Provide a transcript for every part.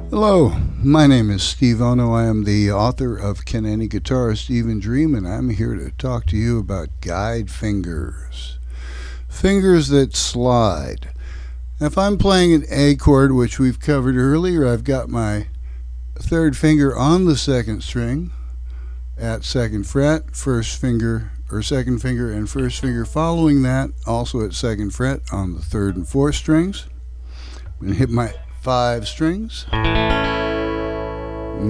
Hello, my name is Steve Ono. I am the author of Can Any Guitarist Even Dream, and I'm here to talk to you about guide fingers. Fingers that slide. If I'm playing an A chord, which we've covered earlier, I've got my third finger on the second string at second fret, first finger or second finger and first finger following that, also at second fret on the third and fourth strings. I'm going to hit my 5 strings.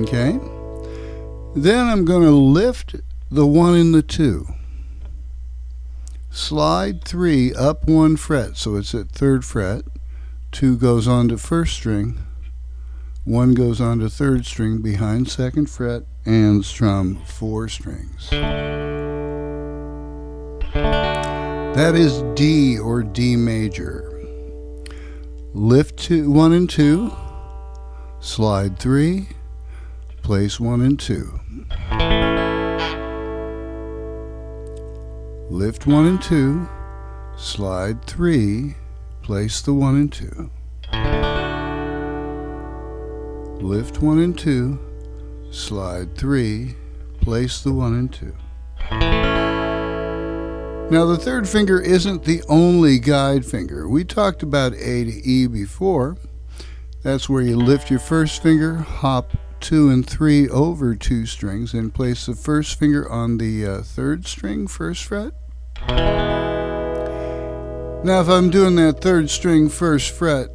Okay. Then I'm going to lift the 1 and the 2. Slide 3 up 1 fret, so it's at third fret. 2 goes on to first string. 1 goes on to third string behind second fret and strum 4 strings. That is D or D major. Lift 1 and 2, slide 3, place 1 and 2. Lift 1 and 2, slide 3, place the 1 and 2. Lift 1 and 2, slide 3, place the 1 and 2. Now the third finger isn't the only guide finger. We talked about A to E before. That's where you lift your first finger, hop 2 and 3 over 2 strings, and place the first finger on the third string, first fret. Now if I'm doing that third string, first fret,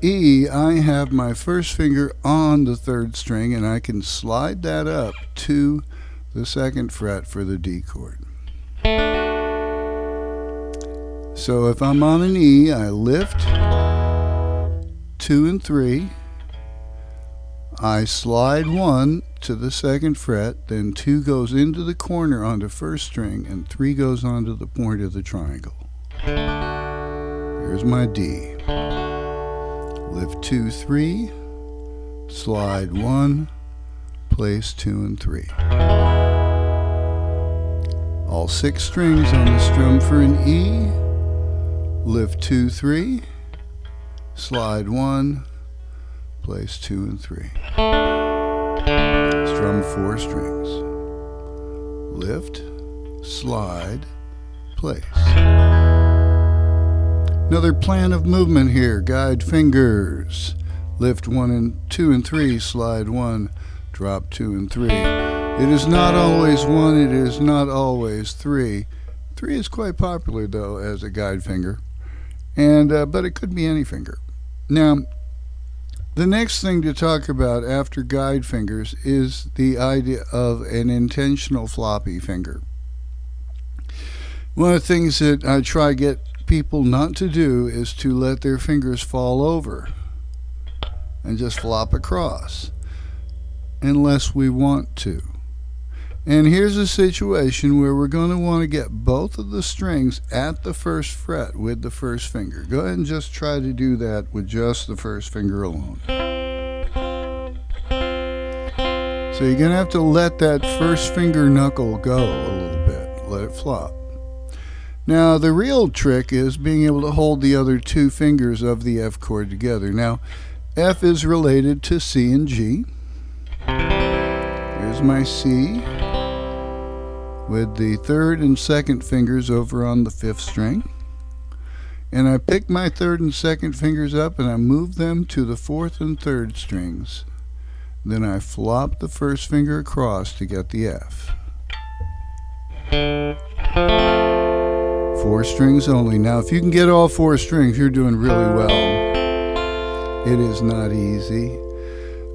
E, I have my first finger on the third string, and I can slide that up to the second fret for the D chord. So if I'm on an E, I lift 2 and 3, I slide 1 to the second fret, then 2 goes into the corner onto first string, and 3 goes onto the point of the triangle. Here's my D. Lift 2, 3, slide 1, place 2 and 3. All 6 strings on the strum for an E. Lift 2, 3, slide 1, place 2 and 3. Strum 4 strings. Lift, slide, place. Another plan of movement here. Guide fingers. Lift 1 and 2 and 3, slide 1, drop 2 and 3. It is not always 1, it is not always 3. 3 is quite popular though as a guide finger. But it could be any finger. Now, the next thing to talk about after guide fingers is the idea of an intentional floppy finger. One of the things that I try to get people not to do is to let their fingers fall over and just flop across, unless we want to. And here's a situation where we're going to want to get both of the strings at the first fret with the first finger. Go ahead and just try to do that with just the first finger alone. So you're going to have to let that first finger knuckle go a little bit. Let it flop. Now the real trick is being able to hold the other 2 fingers of the F chord together. Now F is related to C and G. Here's my C, with the third and second fingers over on the 5th string. And I pick my third and second fingers up and I move them to the 4th and 3rd strings. Then I flop the first finger across to get the F. 4 strings only. Now if you can get all 4 strings, you're doing really well. It is not easy.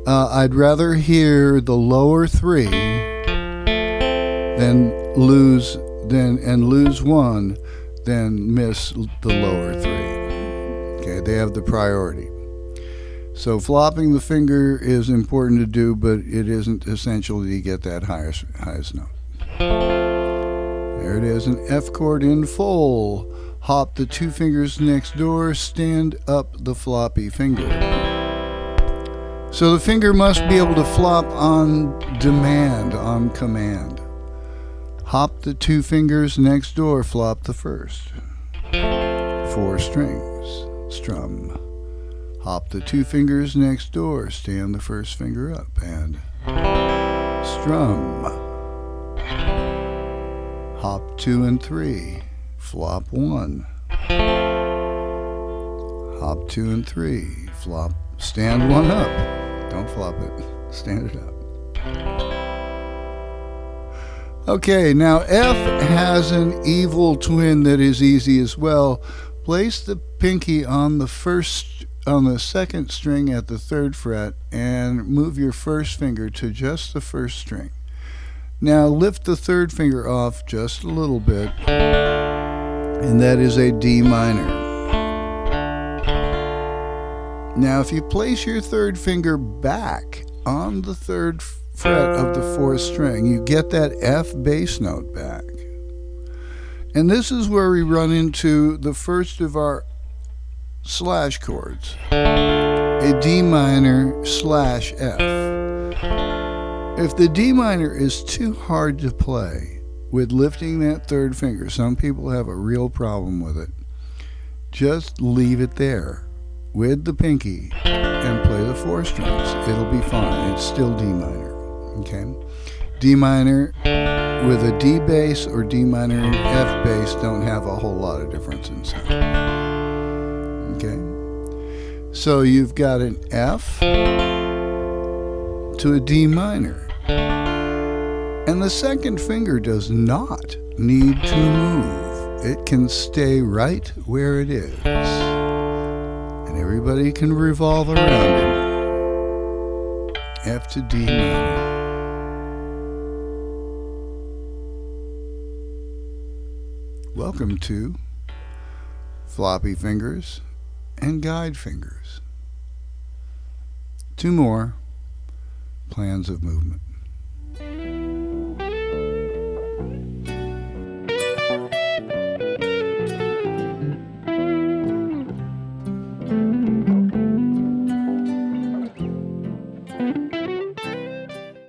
I'd rather hear the lower 3 than lose 1 than miss the lower 3. Okay, they have the priority. So flopping the finger is important to do, but it isn't essential that you get that highest note. There it is, an F chord in full. Hop the 2 fingers next door, stand up the floppy finger. So the finger must be able to flop on demand, on command. Hop the 2 fingers next door, flop the first. 4 strings, strum. Hop the 2 fingers next door, stand the first finger up, and strum. Hop 2 and 3, flop 1. Hop 2 and 3, flop, stand 1 up. Don't flop it, stand it up. Okay, now F has an evil twin that is easy as well. Place the pinky on the second string at the 3rd fret and move your first finger to just the 1st string. Now lift the 3rd finger off just a little bit, and that is a D minor. Now if you place your 3rd finger back on the 3rd fret of the 4th string, you get that F bass note back. And this is where we run into the first of our slash chords, a D minor slash F. If the D minor is too hard to play with lifting that 3rd finger, some people have a real problem with it, just leave it there with the pinky and play the 4 strings. It'll be fine. It's still D minor. Okay? D minor with a D bass or D minor and F bass don't have a whole lot of difference in sound. Okay? So you've got an F to a D minor. And the 2nd finger does not need to move. It can stay right where it is. And everybody can revolve around it. F to D minor. Welcome to floppy fingers and guide fingers. 2 more plans of movement.